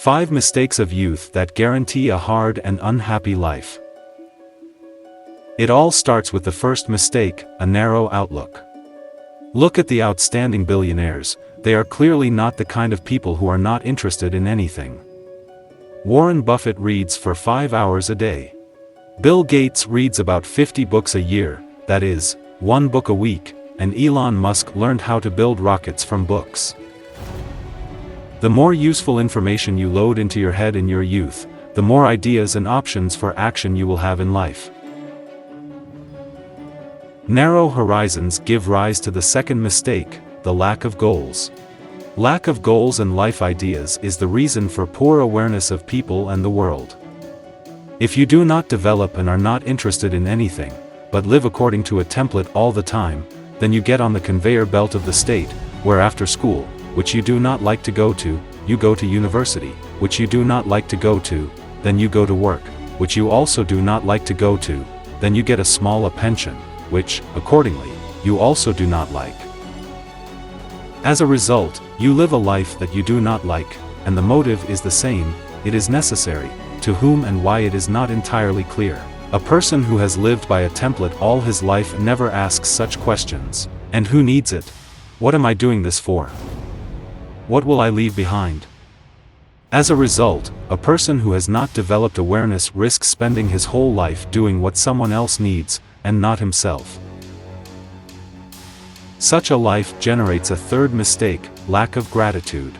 5 mistakes of youth that guarantee a hard and unhappy life. It all starts with the first mistake, a narrow outlook. Look at the outstanding billionaires, they are clearly not the kind of people who are not interested in anything. Warren Buffett reads for 5 hours a day. Bill Gates reads about 50 books a year, that is, 1 book a week, and Elon Musk learned how to build rockets from books. The more useful information you load into your head in your youth, the more ideas and options for action you will have in life. Narrow horizons give rise to the second mistake, the lack of goals. Lack of goals and life ideas is the reason for poor awareness of people and the world. If you do not develop and are not interested in anything, but live according to a template all the time, then you get on the conveyor belt of the state, where after school, which you do not like to go to, you go to university, which you do not like to go to, then you go to work, which you also do not like to go to, then you get a small pension, which, accordingly, you also do not like. As a result, you live a life that you do not like, and the motive is the same, it is necessary, to whom and why it is not entirely clear. A person who has lived by a template all his life never asks such questions. And who needs it? What am I doing this for? What will I leave behind? As a result, a person who has not developed awareness risks spending his whole life doing what someone else needs, and not himself. Such a life generates a third mistake, lack of gratitude.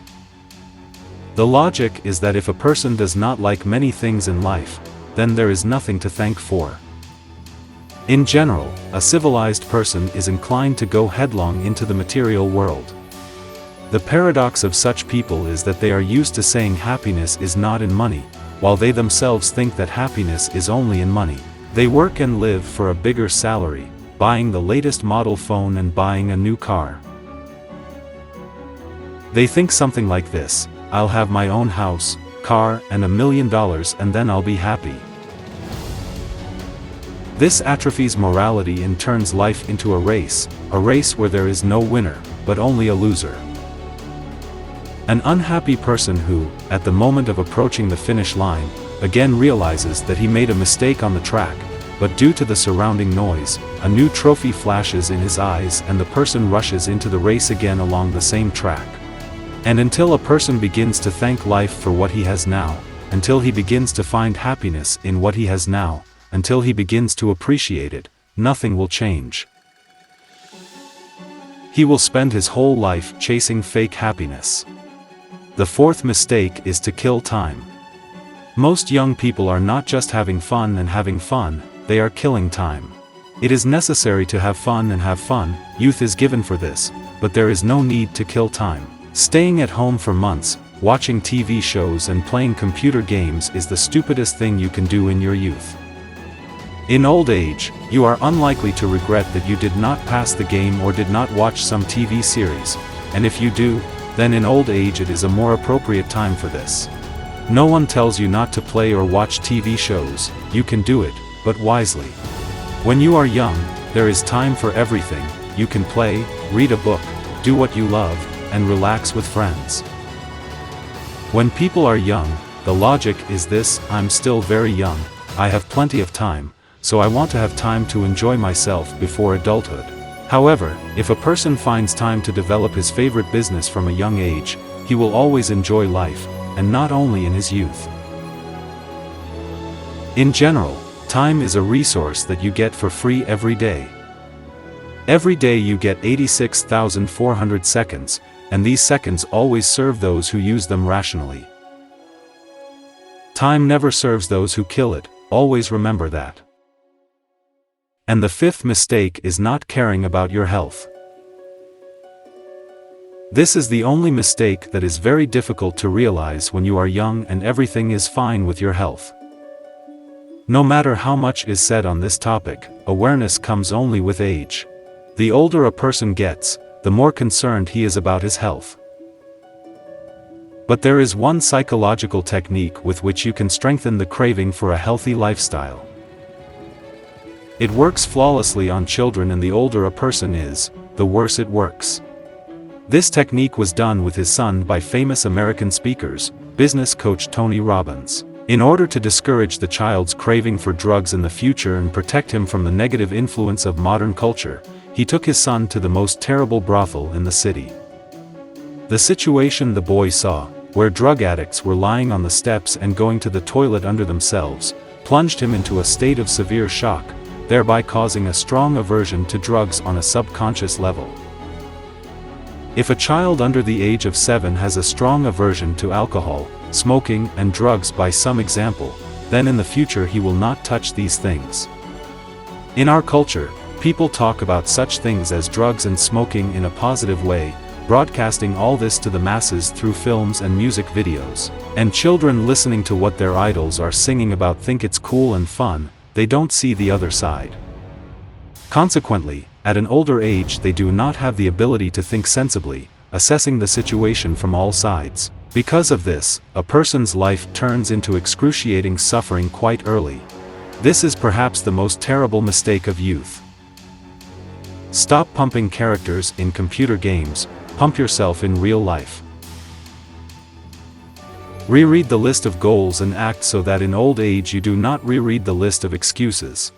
The logic is that if a person does not like many things in life, then there is nothing to thank for. In general, a civilized person is inclined to go headlong into the material world. The paradox of such people is that they are used to saying happiness is not in money, while they themselves think that happiness is only in money. They work and live for a bigger salary, buying the latest model phone and buying a new car. They think something like this: I'll have my own house, car, and $1 million and then I'll be happy. This atrophies morality and turns life into a race where there is no winner, but only a loser. An unhappy person who, at the moment of approaching the finish line, again realizes that he made a mistake on the track, but due to the surrounding noise, a new trophy flashes in his eyes and the person rushes into the race again along the same track. And until a person begins to thank life for what he has now, until he begins to find happiness in what he has now, until he begins to appreciate it, nothing will change. He will spend his whole life chasing fake happiness. The fourth mistake is to kill time. Most young people are not just having fun, they are killing time. It is necessary to have fun, youth is given for this, but there is no need to kill time. Staying at home for months, watching TV shows and playing computer games is the stupidest thing you can do in your youth. In old age, you are unlikely to regret that you did not pass the game or did not watch some TV series, and if you do, then in old age it is a more appropriate time for this. No one tells you not to play or watch TV shows, you can do it, but wisely. When you are young, there is time for everything, you can play, read a book, do what you love, and relax with friends. When people are young, the logic is this: I'm still very young, I have plenty of time, so I want to have time to enjoy myself before adulthood. However, if a person finds time to develop his favorite business from a young age, he will always enjoy life, and not only in his youth. In general, time is a resource that you get for free every day. Every day you get 86,400 seconds, and these seconds always serve those who use them rationally. Time never serves those who kill it, always remember that. And the fifth mistake is not caring about your health. This is the only mistake that is very difficult to realize when you are young and everything is fine with your health. No matter how much is said on this topic, awareness comes only with age. The older a person gets, the more concerned he is about his health. But there is one psychological technique with which you can strengthen the craving for a healthy lifestyle. It works flawlessly on children, and the older a person is, the worse it works. This technique was done with his son by famous American speakers, business coach Tony Robbins. In order to discourage the child's craving for drugs in the future and protect him from the negative influence of modern culture, he took his son to the most terrible brothel in the city. The situation the boy saw, where drug addicts were lying on the steps and going to the toilet under themselves, plunged him into a state of severe shock, thereby causing a strong aversion to drugs on a subconscious level. If a child under the age of 7 has a strong aversion to alcohol, smoking, and drugs by some example, then in the future he will not touch these things. In our culture, people talk about such things as drugs and smoking in a positive way, broadcasting all this to the masses through films and music videos. And children listening to what their idols are singing about think it's cool and fun, they don't see the other side. Consequently, at an older age they do not have the ability to think sensibly, assessing the situation from all sides. Because of this, a person's life turns into excruciating suffering quite early. This is perhaps the most terrible mistake of youth. Stop pumping characters in computer games, pump yourself in real life. Reread the list of goals and act so that in old age you do not reread the list of excuses.